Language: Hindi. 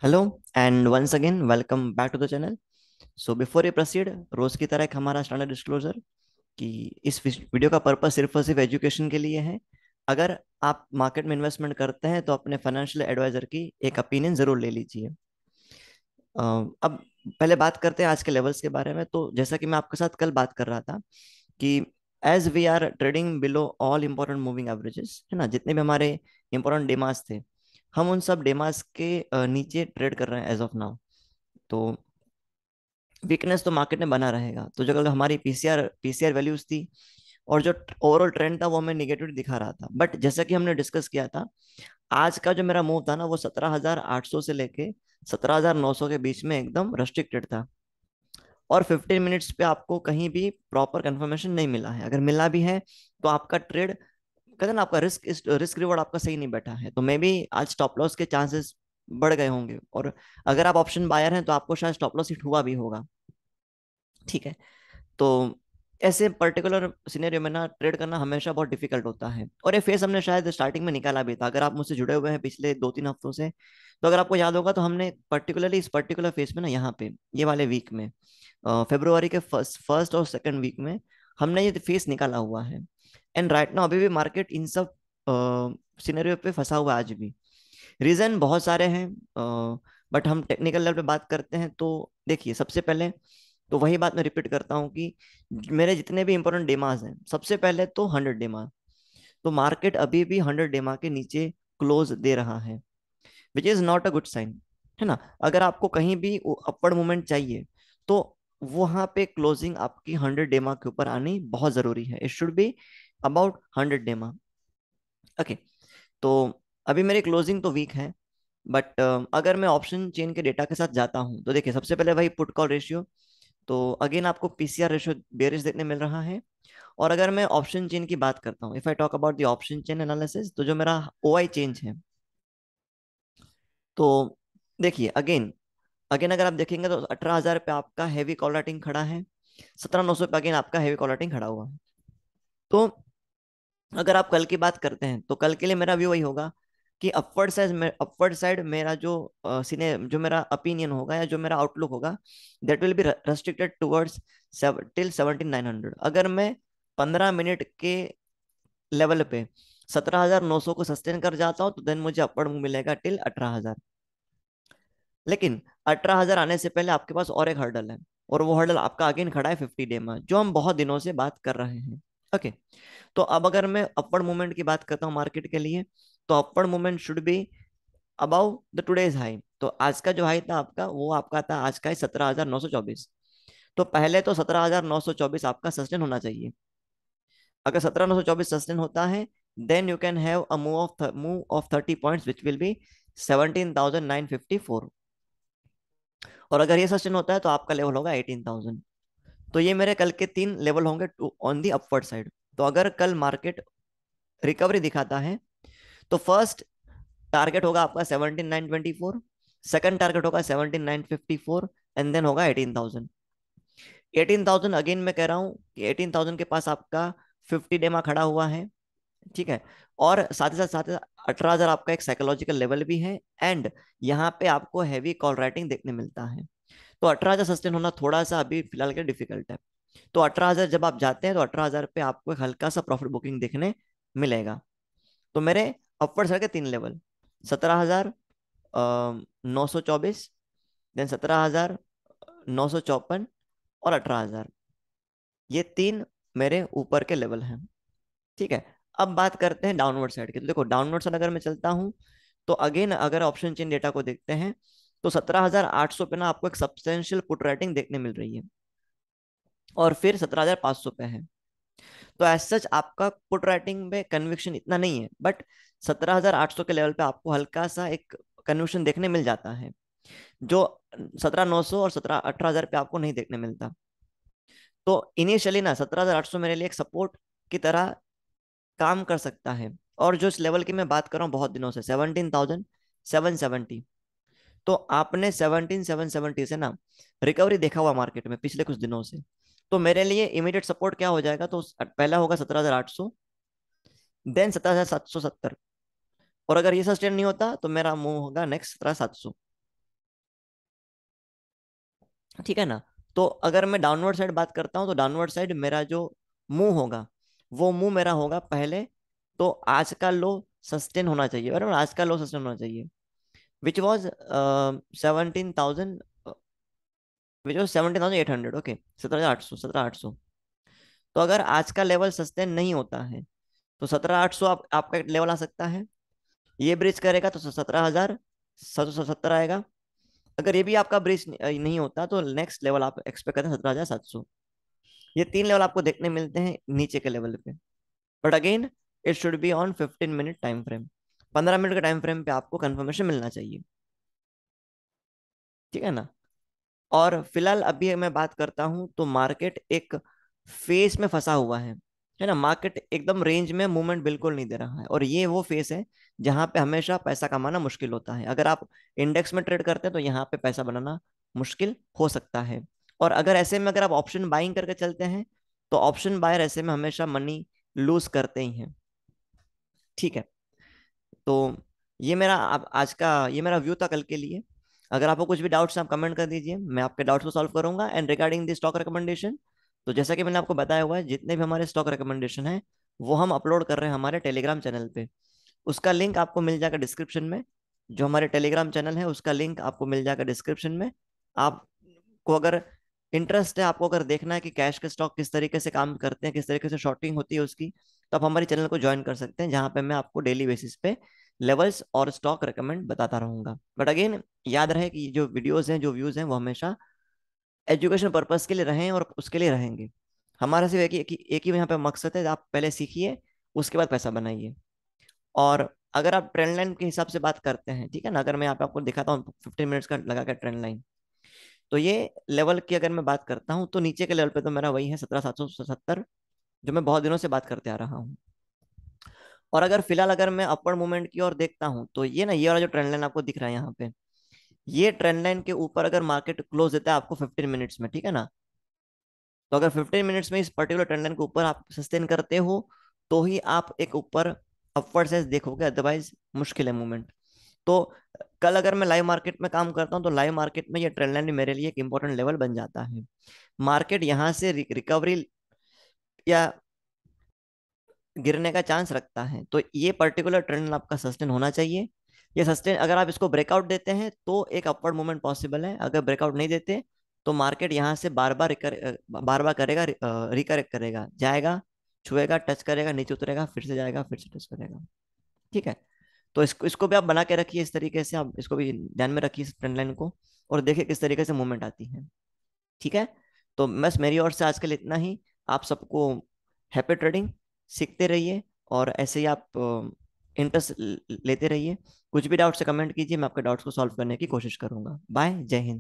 Hello and once again welcome back to the channel. So before ये प्रोसीड, रोज की तरह एक हमारा स्टैंडर्ड डिस्क्लोजर कि इस वीडियो का पर्पस सिर्फ और सिर्फ एजुकेशन के लिए है। अगर आप मार्केट में इन्वेस्टमेंट करते हैं तो अपने फाइनेंशियल एडवाइजर की एक ओपिनियन जरूर ले लीजिए। अब पहले बात करते हैं आज के लेवल्स के बारे में। तो जैसा कि मैं आपके साथ कल बात कर रहा था कि as we are trading below all important moving averages, है ना, जितने भी हमारे इंपॉर्टेंट डेमास थे, हम उन सब डेमास के नीचे ट्रेड कर रहे हैं एज ऑफ नाउ। तो वीकनेस तो मार्केट में बना रहेगा। तो जो कल हमारी पीसीआर वैल्यूज थी और जो ओवरऑल ट्रेंड था वो हमें निगेटिव दिखा रहा था, बट जैसा कि हमने डिस्कस किया था, आज का जो मेरा मूव था ना वो 17,800 से लेके 17,900 के बीच में एकदम रेस्ट्रिक्टेड था। और 15 मिनट्स पे आपको कहीं भी प्रॉपर कंफर्मेशन नहीं मिला है। अगर मिला भी है तो आपका ट्रेड, कहते हैं ना, आपका रिस्क रिवॉर्ड आपका सही नहीं बैठा है। तो मे बी आज स्टॉप लॉस के चांसेस बढ़ गए होंगे, और अगर आप ऑप्शन बायर हैं तो आपको शायद स्टॉप लॉस हिट हुआ भी होगा। ठीक है। तो ऐसे पर्टिकुलर सिनेरियो में ना ट्रेड करना हमेशा बहुत डिफिकल्ट होता है, और ये फेस हमने शायद स्टार्टिंग में निकाला भी था। अगर आप मुझसे जुड़े हुए हैं पिछले 2-3 हफ्तों से, तो अगर आपको याद होगा तो हमने पर्टिकुलरली इस पर्टिकुलर फेस में ना, यहाँ पे ये वाले वीक में, फरवरी के फर्स्ट फर्स्ट और सेकंड वीक में हमने ये फेस निकाला हुआ है। एंड राइट नाउ अभी भी मार्केट इन सब सिनेरियो पे फंसा हुआ है आज भी। रीजन बहुत सारे हैं, बट हम टेक्निकल लेवल पे बात करते हैं। तो देखिए, सबसे पहले तो वही बात मैं रिपीट करता हूँ कि मेरे जितने भी इंपॉर्टेंट डेमाज हैं, सबसे पहले तो 100 डेमा। तो मार्केट अभी भी 100 डेमा के नीचे क्लोज दे रहा है, which is not a good sign, है ना। अगर आपको कहीं भी अपवर्ड मूवमेंट चाहिए तो वहां पे क्लोजिंग आपकी 100 डेमा के ऊपर आनी बहुत जरूरी है। इट शुड बी अबाउट 100 डेमा। ओके। तो अभी मेरी क्लोजिंग तो वीक है, बट अगर मैं ऑप्शन चेन के डेटा के साथ जाता हूँ तो देखिए, सबसे पहले वही पुट कॉल रेशियो। तो अगेन आपको पीसीआर रेशियो बेरिश देखने मिल रहा है। और अगर मैं ऑप्शन चेन की बात करता हूँ, if I talk about the option chain analysis, तो जो मेरा ओआई चेंज है, तो देखिए अगेन अगेन अगर आप देखेंगे तो 18,000 पे आपका हैवी कॉल राइटिंग खड़ा है, 17,900 पे अगेन आपका हैवी कॉल राइटिंग खड़ा हुआ है। तो अगर आप कल की बात करते हैं तो कल के लिए मेरा व्यू वही होगा कि अपवर्ड साइड मेरा जो सीने जो मेरा ओपिनियन होगा या जो मेरा आउटलुक होगा, that will be restricted towards till 17,900। अगर मैं 15 मिनट के लेवल पे 17,900 को सस्टेन कर जाता हूँ तो देन मुझे अपवर्ड मूव मिलेगा टिल 18,000। लेकिन 18,000 आने से पहले आपके पास और एक हर्डल है, और वो हर्डल आपका अगेन खड़ा है 50 डे में, जो हम बहुत दिनों से बात कर रहे हैं। ओके। तो अब अगर मैं अपवर्ड मूवमेंट की बात करता हूँ मार्केट के लिए, तो upward movement should be about the today's high. तो आज का जो हाई था आपका, वो आपका था आज का 17,924। तो पहले तो 17,924 आपका सस्टेन होना चाहिए। अगर 17,924 सस्टेन होता है, then you can have a move of 30 points which will be 17,954। और अगर ये सस्टेन होता है तो आपका लेवल होगा 18,000। तो ये मेरे कल के 3 लेवल होंगे ऑन दी अपवर्ड साइड। तो अगर कल मार्केट रिकवरी दिखाता है तो फर्स्ट टारगेट होगा आपका 17,924, सेकंड टारगेट होगा 17,954, एंड देन होगा 18,000। 18,000 अगेन मैं कह रहा हूँ कि 18,000 के पास आपका 50 डेमा खड़ा हुआ है। ठीक है। और साथ ही साथ 18,000 आपका एक साइकोलॉजिकल लेवल भी है, एंड यहाँ पे आपको हैवी कॉल राइटिंग देखने मिलता है। तो 18,000 सस्टेन होना थोड़ा सा अभी फिलहाल के डिफिकल्ट है। तो 18,000 जब आप जाते हैं तो 18,000 पे आपको एक हल्का सा प्रॉफिट बुकिंग देखने मिलेगा। तो मेरे अपवर्ड साइड के 3 लेवल, 17,924, देन 17,954, और 18,000, ये 3 मेरे ऊपर के लेवल हैं। ठीक है। अब बात करते हैं डाउनवर्ड साइड की। तो देखो, डाउनवर्ड साइड अगर मैं चलता हूँ तो अगेन अगर ऑप्शन चेन डेटा को देखते हैं तो 17,800 पे ना आपको एक सब्सटेंशियल पुट राइटिंग देखने मिल रही है, और फिर 17,500 पे है। तो एज सच आपका पुट राइटिंग में कन्विक्शन इतना नहीं है, बट 17,800 के लेवल पे आपको हल्का सा एक कन्विक्शन देखने मिल जाता है, जो 17,900 और 18,000 पे आपको नहीं देखने मिलता। तो इनिशियली ना 17,800 मेरे लिए एक सपोर्ट की तरह काम कर सकता है। और जो इस लेवल की मैं बात कर रहा हूँ बहुत दिनों से, 17,770, तो आपने 17,770 से ना रिकवरी देखा हुआ मार्केट में पिछले कुछ दिनों से। तो मेरे लिए इमीडिएट सपोर्ट क्या हो जाएगा, तो पहला होगा 17,800, देन 17,770। और अगर ये सस्टेन नहीं होता तो मेरा मूव होगा नेक्स्ट 17,700। ठीक है ना। तो अगर मैं डाउनवर्ड साइड बात करता हूँ, तो डाउनवर्ड साइड मेरा जो मुंह होगा, वो मुंह मेरा होगा पहले। तो आज का लो सस्टेन होना चाहिए, बराबर, आज का लो सस्टेन होना चाहिए, which was 17,000, which was 17,800, okay, 17,800, 17,800। तो अगर आज का लेवल सस्टेन नहीं होता है, तो 17,800 आपका लेवल आ सकता है। ये ब्रिज करेगा तो 17,770 आएगा। अगर ये भी आपका ब्रिज नहीं होता, तो नेक्स्ट लेवल आप एक्सपेक्ट करते हैं 17,700। ये तीन लेवल आपको देखने मिलते हैं नीचे के लेवल पे। But again, it should be on 15 minute time frame. 15 minute के टाइम फ्रेम पे आपको कंफर्मेशन मिलना चाहिए। ठीक है ना। और फिलहाल अभी मैं बात करता हूं, तो मार्केट एक फेस में फंसा हुआ है ना। मार्केट एकदम रेंज में मूवमेंट बिल्कुल नहीं दे रहा है, और ये वो फेस है जहां पे हमेशा पैसा कमाना मुश्किल होता है। अगर आप इंडेक्स में ट्रेड करते हैं, तो यहाँ पे पैसा बनाना मुश्किल हो सकता है। और अगर ऐसे में अगर आप ऑप्शन बाइंग करके चलते हैं, तो ऑप्शन बायर ऐसे में हमेशा मनी लूज करते ही हैं। ठीक है। तो ये मेरा आज का ये मेरा व्यू था कल के लिए। अगर आपको कुछ भी डाउट्स आप कमेंट कर दीजिए, मैं आपके डाउट्स को सॉल्व करूंगा। And regarding the stock recommendation, तो जैसा कि मैंने आपको बताया हुआ है, जितने भी हमारे स्टॉक रिकमेंडेशन है, वो हम अपलोड कर रहे हैं हमारे टेलीग्राम चैनल पे। उसका लिंक आपको मिल जाएगा डिस्क्रिप्शन में। जो हमारे टेलीग्राम चैनल है, उसका लिंक आपको मिल जाएगा डिस्क्रिप्शन में। आपको अगर इंटरेस्ट है, आपको अगर देखना है कि कैश के स्टॉक किस तरीके से काम करते हैं, किस तरीके से शॉर्टिंग होती है उसकी, तो आप हमारे चैनल को ज्वाइन कर सकते हैं, जहाँ पे मैं आपको डेली बेसिस पे लेवल्स और स्टॉक रिकमेंड बताता रहूंगा। बट अगेन, याद रहे कि जो वीडियोस हैं, जो व्यूज हैं, वो हमेशा एजुकेशन पर्पस के लिए रहे और उसके लिए रहेंगे। हमारा सिर्फ एक ही यहाँ पे मकसद है, आप पहले सीखिए, उसके बाद पैसा बनाइए। और अगर आप ट्रेंड लाइन के हिसाब से बात करते हैं, ठीक है ना, अगर मैं यहाँ पे आपको दिखाता हूँ 15 मिनट्स का लगा के ट्रेंड लाइन, तो ये लेवल की अगर मैं बात करता हूँ, तो नीचे के लेवल पे तो मेरा वही है 17,770, जो मैं बहुत दिनों से बात करते आ रहा हूँ। और अगर फिलहाल अगर मैं अपवर्ड मूवमेंट की ओर देखता हूँ, तो ये वाला जो ट्रेंड लाइन आपको दिख रहा है यहाँ पे, ये ट्रेंड लाइन के ऊपर अगर मार्केट क्लोज देता है आपको 15 मिनट्स में, ठीक है ना, तो अगर 15 मिनट्स में इस पर्टिकुलर ट्रेंड लाइन के ऊपर आप सस्टेन करते हो, तो ही आप एक ऊपर अपवर्ड साइज देखोगे, अदरवाइज मुश्किल है मूवमेंट। तो कल अगर मैं लाइव मार्केट में काम करता हूँ, तो लाइव मार्केट में ये ट्रेंड लाइन भी मेरे लिए एक इंपॉर्टेंट लेवल बन जाता है। मार्केट यहाँ से रिकवरी या गिरने का चांस रखता है, तो ये पर्टिकुलर ट्रेंड आपका सस्टेन होना चाहिए। ये सस्टेन अगर आप इसको ब्रेकआउट देते हैं, तो एक अपवर्ड मूवमेंट पॉसिबल है। अगर ब्रेकआउट नहीं देते, तो मार्केट यहाँ से बार बार करेगा, रिकरेक्ट करेगा, जाएगा, छुएगा, टच करेगा, नीचे उतरेगा, फिर से जाएगा, फिर से टच करेगा। ठीक है। तो इसको इसको भी आप बना के रखिए, इस तरीके से आप इसको भी ध्यान में रखिए, इस ट्रेंड लाइन को, और देखिए किस तरीके से मूवमेंट आती है। ठीक है। तो बस मेरी ओर से आजकल इतना ही। आप सबको हैप्पी ट्रेडिंग, सीखते रहिए, और ऐसे ही आप इंटरेस्ट लेते रहिए। कुछ भी डाउट से कमेंट कीजिए, मैं आपके डाउट्स को सॉल्व करने की कोशिश करूंगा। बाय, जय हिंद।